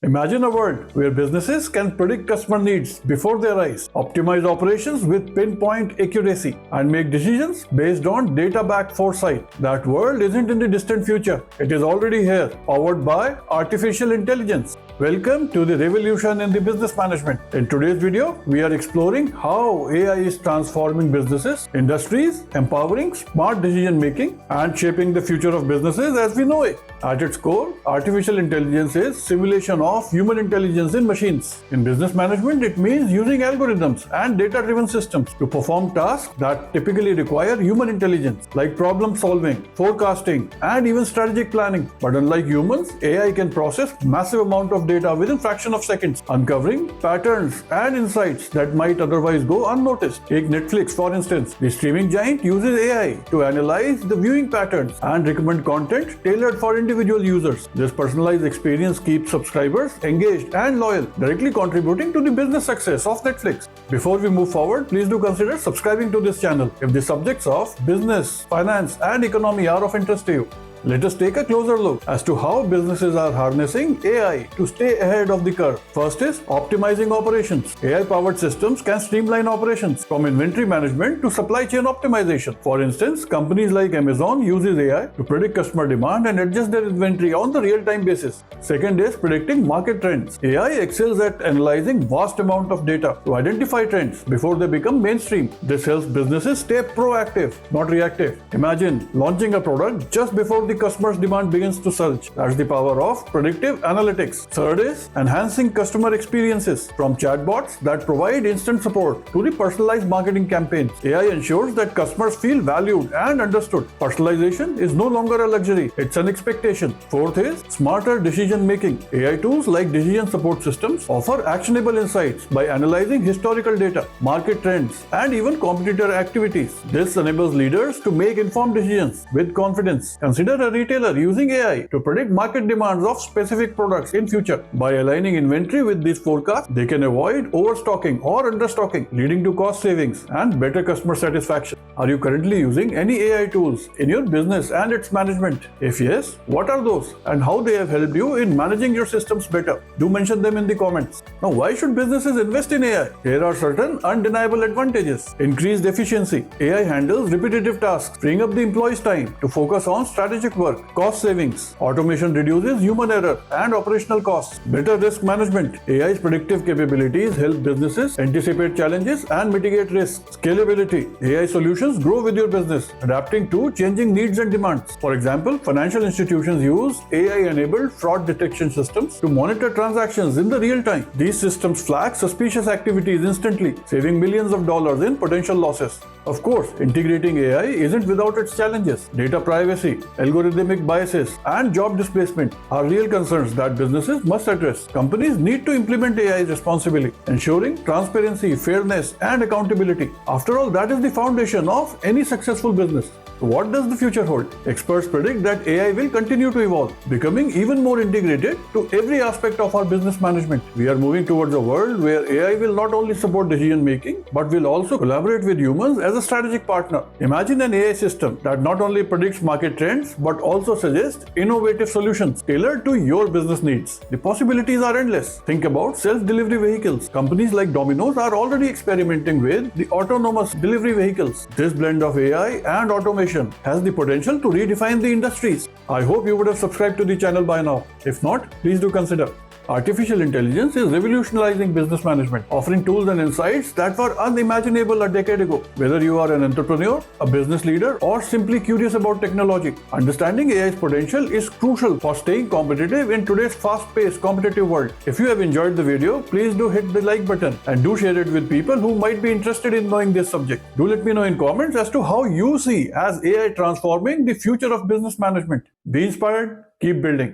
Imagine a world where businesses can predict customer needs before their eyes, optimize operations with pinpoint accuracy, and make decisions based on data-backed foresight. That world isn't in the distant future. It is already here, powered by artificial intelligence. Welcome to the revolution in the business management. In today's video, we are exploring how AI is transforming businesses, industries, empowering smart decision making, and shaping the future of businesses as we know it. At its core, artificial intelligence is simulation of human intelligence in machines. In business management, it means using algorithms and data-driven systems to perform tasks that typically require human intelligence, like problem solving, forecasting, and even strategic planning. But unlike humans, AI can process massive amount of data within fraction of seconds, uncovering patterns and insights that might otherwise go unnoticed. Take Netflix, for instance. The streaming giant uses AI to analyze the viewing patterns and recommend content tailored for individual users. This personalized experience keeps subscribers engaged and loyal, directly contributing to the business success of Netflix. Before we move forward, please do consider subscribing to this channel if the subjects of business, finance, and economy are of interest to you. Let us take a closer look as to how businesses are harnessing AI to stay ahead of the curve. First is optimizing operations. AI-powered systems can streamline operations from inventory management to supply chain optimization. For instance, companies like Amazon uses AI to predict customer demand and adjust their inventory on the real-time basis. Second is predicting market trends. AI excels at analyzing vast amount of data to identify trends before they become mainstream. This helps businesses stay proactive, not reactive. Imagine launching a product just before the customer's demand begins to surge. That's the power of predictive analytics. Third is enhancing customer experiences. From chatbots that provide instant support to the personalized marketing campaigns, AI ensures that customers feel valued and understood. Personalization is no longer a luxury, it's an expectation. Fourth is smarter decision making. AI tools like decision support systems offer actionable insights by analyzing historical data, market trends, and even competitor activities. This enables leaders to make informed decisions with confidence. Consider a retailer using AI to predict market demands of specific products in future. By aligning inventory with these forecasts, they can avoid overstocking or understocking, leading to cost savings and better customer satisfaction. Are you currently using any AI tools in your business and its management? If yes, what are those and how they have helped you in managing your systems better? Do mention them in the comments. Now, why should businesses invest in AI? Here are certain undeniable advantages. Increased efficiency. AI handles repetitive tasks, freeing up the employee's time to focus on strategic work. Cost savings. Automation reduces human error and operational costs. Better risk management. AI's predictive capabilities help businesses anticipate challenges and mitigate risks. Scalability. AI solutions grow with your business, adapting to changing needs and demands. For example, financial institutions use AI-enabled fraud detection systems to monitor transactions in the real time. These systems flag suspicious activities instantly, saving millions of dollars in potential losses. Of course, integrating AI isn't without its challenges. Data privacy, algorithmic biases, and job displacement are real concerns that businesses must address. Companies need to implement AI responsibly, ensuring transparency, fairness, and accountability. After all, that is the foundation of any successful business. What does the future hold? Experts predict that AI will continue to evolve, becoming even more integrated to every aspect of our business management. We are moving towards a world where AI will not only support decision making, but will also collaborate with humans as a strategic partner. Imagine an AI system that not only predicts market trends, but also suggests innovative solutions tailored to your business needs. The possibilities are endless. Think about self-delivery vehicles. Companies like Domino's are already experimenting with the autonomous delivery vehicles. This blend of AI and automation has the potential to redefine the industries. I hope you would have subscribed to the channel by now. If not, please do consider. Artificial intelligence is revolutionizing business management, offering tools and insights that were unimaginable a decade ago. Whether you are an entrepreneur, a business leader, or simply curious about technology, understanding AI's potential is crucial for staying competitive in today's fast-paced competitive world. If you have enjoyed the video, please do hit the like button and do share it with people who might be interested in knowing this subject. Do let me know in comments as to how you see as AI transforming the future of business management. Be inspired, keep building.